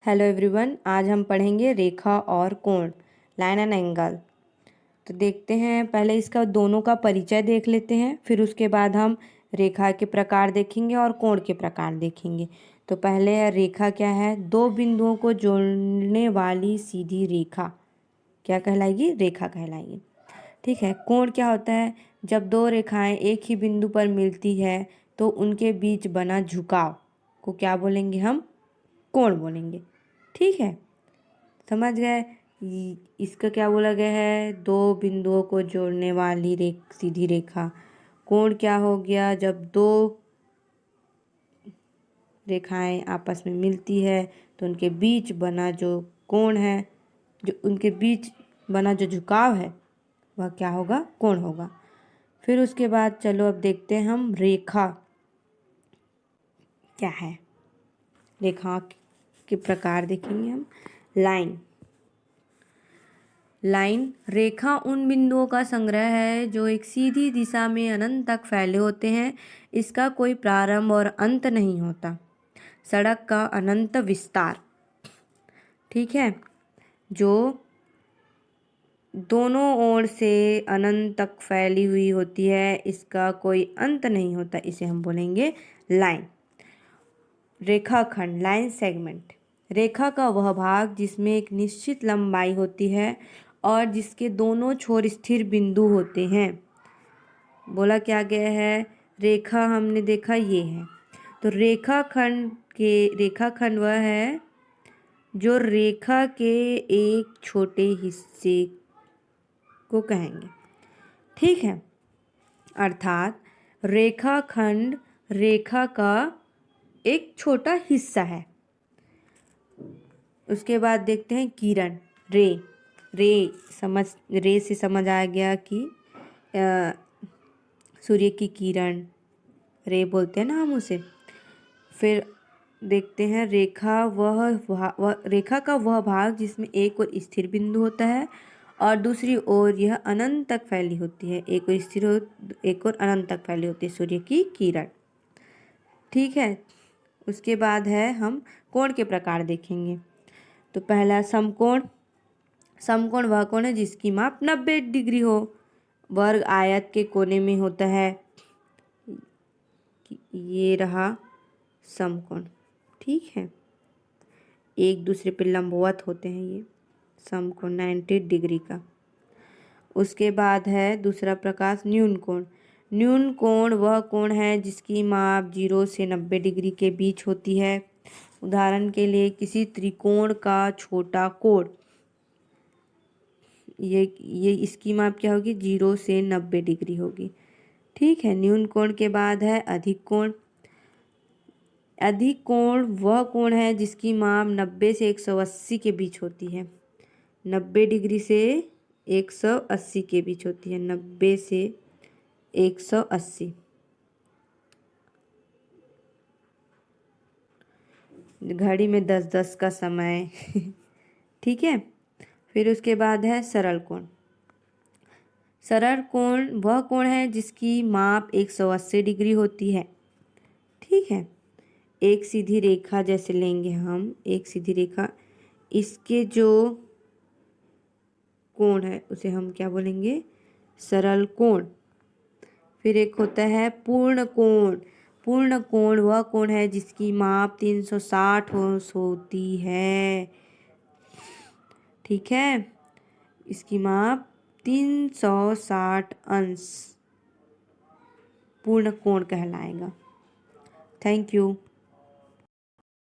Hello everyone, आज हम पढ़ेंगे रेखा और कोण, लाइन एंड एंगल। तो देखते हैं, पहले इसका दोनों का परिचय देख लेते हैं, फिर उसके बाद हम रेखा के प्रकार देखेंगे और कोण के प्रकार देखेंगे। तो पहले रेखा क्या है? दो बिंदुओं को जोड़ने वाली सीधी रेखा क्या कहलाएगी? रेखा कहलाएगी। ठीक है। कोण क्या होता है? जब दो रेखाएं एक ही बिंदु पर मिलती है तो उनके बीच बना झुकाव को क्या बोलेंगे? हम कोण बोलेंगे। ठीक है, समझ गए? इसका क्या बोला गया है? दो बिंदुओं को जोड़ने वाली सीधी रेखा। कोण क्या हो गया? जब दो रेखाएं आपस में मिलती है तो उनके बीच बना जो कोण है, जो उनके बीच बना जो झुकाव है, वह क्या होगा? कोण होगा। फिर उसके बाद चलो अब देखते हैं हम रेखा क्या है। रेखा के प्रकार देखेंगे हम। लाइन रेखा उन बिंदुओं का संग्रह है जो एक सीधी दिशा में अनंत तक फैले होते हैं। इसका कोई प्रारंभ और अंत नहीं होता। सड़क का अनंत विस्तार, ठीक है, जो दोनों ओर से अनंत तक फैली हुई होती है, इसका कोई अंत नहीं होता, इसे हम बोलेंगे लाइन। रेखाखंड, लाइन सेगमेंट, रेखा का वह भाग जिसमें एक निश्चित लंबाई होती है और जिसके दोनों छोर स्थिर बिंदु होते हैं। बोला क्या गया है? रेखा हमने देखा ये है। तो रेखाखंड वह है जो रेखा के एक छोटे हिस्से को कहेंगे। ठीक है, अर्थात रेखाखंड रेखा का एक छोटा हिस्सा है। उसके बाद देखते हैं किरण, रे से समझ आ गया कि सूर्य की किरण, रे बोलते हैं ना हम उसे। फिर देखते हैं रेखा का वह भाग जिसमें एक और स्थिर बिंदु होता है और दूसरी ओर यह अनंत तक फैली होती है। एक और स्थिर एक और अनंत तक फैली होती है, सूर्य की किरण। ठीक है, उसके बाद है हम कोण के प्रकार देखेंगे। तो पहला समकोण। समकोण वह कोण है जिसकी माप 90 डिग्री हो। वर्ग आयत के कोने में होता है। ये रहा समकोण। ठीक है, एक दूसरे पे लंबवत होते हैं ये समकोण 90 डिग्री का। उसके बाद है दूसरा प्रकार न्यून कोण। न्यून कोण वह कोण है जिसकी माप 0 से 90 डिग्री के बीच होती है। उदाहरण के लिए किसी त्रिकोण का छोटा कोण, ये इसकी माप क्या होगी? 0 से 90 डिग्री होगी। ठीक है, न्यून कोण के बाद है अधिक कोण। अधिक कोण वह कोण है जिसकी माप 90 से 180 के बीच होती है। 90 डिग्री से 180 के बीच होती है। 90 से 180। घड़ी में 10-10 का समय ठीक है। फिर उसके बाद है सरल कोण। सरल कोण वह कोण है जिसकी माप 180 डिग्री होती है। ठीक है, एक सीधी रेखा जैसे लेंगे हम, एक सीधी रेखा, इसके जो कोण है उसे हम क्या बोलेंगे? सरल कोण। फिर एक होता है पूर्ण कोण। पूर्ण कोण वह कोण है जिसकी माप 360 होती है। ठीक है, इसकी माप 360 अंश पूर्ण कोण कहलाएगा। Thank you.